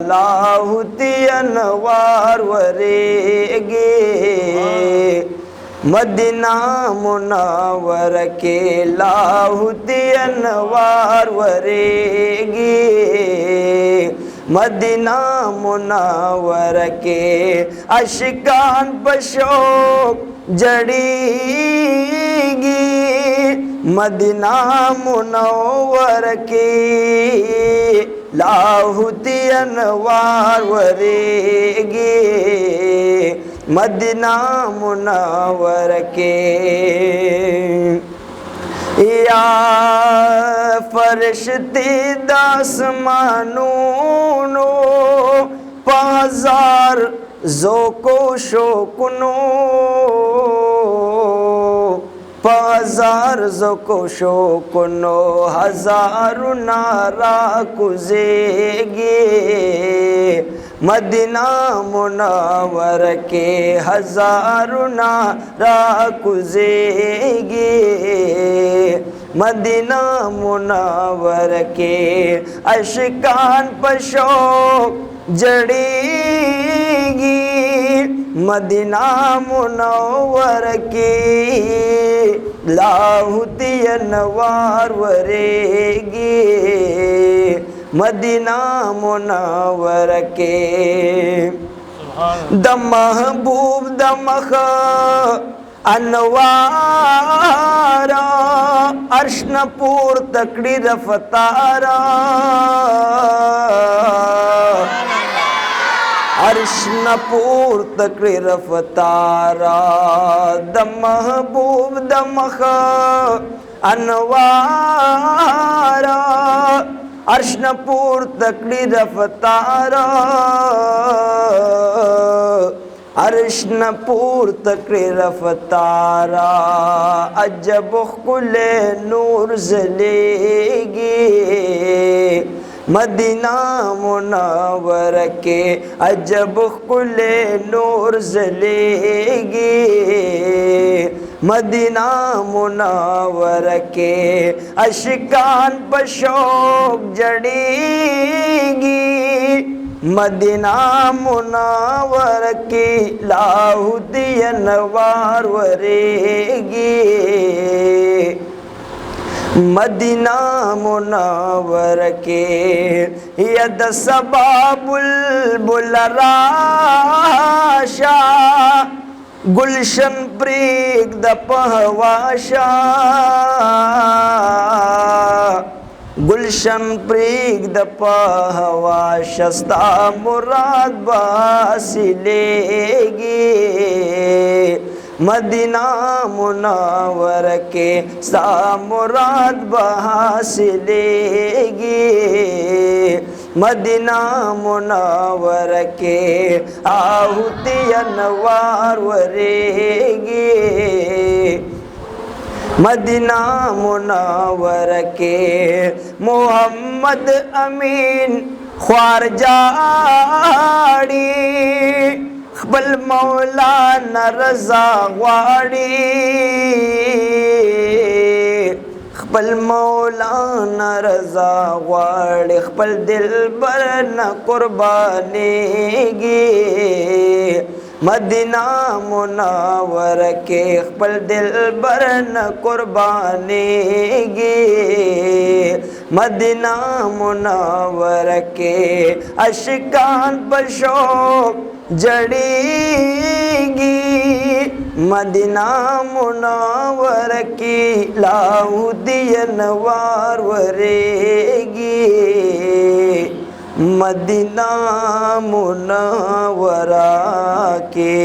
लाहुती अनवार वरेगे। Medina Munawwar के लाहुती अनवार वरेगी। Medina Munawwar के अशिकान बशोक जड़ेगी। Medina Munawwar के लाहुती अनवार वरेगी। मदीना मुनव्वर के या फरिश्ते दासमानूनो पाजार ज़ोको शोकुनो। पाजार ज़ोको शोकुनो हज़ारू नारा कुज़ेगे। मदीना मुनव्वर के हज़ारू नारा कुज़ेगे। मदीना मुनव्वर के अशिकान पशोक जड़ेगी। मदीना मुनव्वर की लाहुती अनवार वरेगी। मदीना मुनव्वर के द महबूब द मख अनवारा अर्श न पूर तकड़ी रफ़तारा। अर्श न पूर तकड़ी रफ़तारा द महबूब द मख अनवारा। अर्श न पूर तकड़ी रफ़तारा। अर्श न पूर तकड़ी रफ़तारा अजब खुले नूर जलेगी। मदीना मुनव्वर के अजब खुले नूर जलेगी। मदीना मुनव्वर के अशिकान पशोक जड़ेगी। मदीना मुनव्वर की लाहुती अनवार वरेगी। मदीना मुनव्वर के यद सबा बुलबुल राशा। गुलशन प्रीग द पहवाशा। गुलशन प्रीग द पहवाशस्ता मुराद बासिलेगी। मदीना मुनव्वर के सा मुराद बहासिलेगी। मदीना मुनव्वर के आहुती अनवार वरेगी। मदीना मुनव्वर के मोहम्मद अमीन ख्वारजाड़ी। बल मौलाना रज़ा वाड़ी। बल मौलाना रज़ा वाड़ी बल दिल बर न कुर्बानेगी। मदीना मुनव्वर के बल दिल बर न कुर्बानेगी। मदीना मुनव्वर के अशिकान बशोक जड़ेगी। मदीना मुनव्वर की लाहुती अनवार वरेगी। मदीना मुनव्वरा के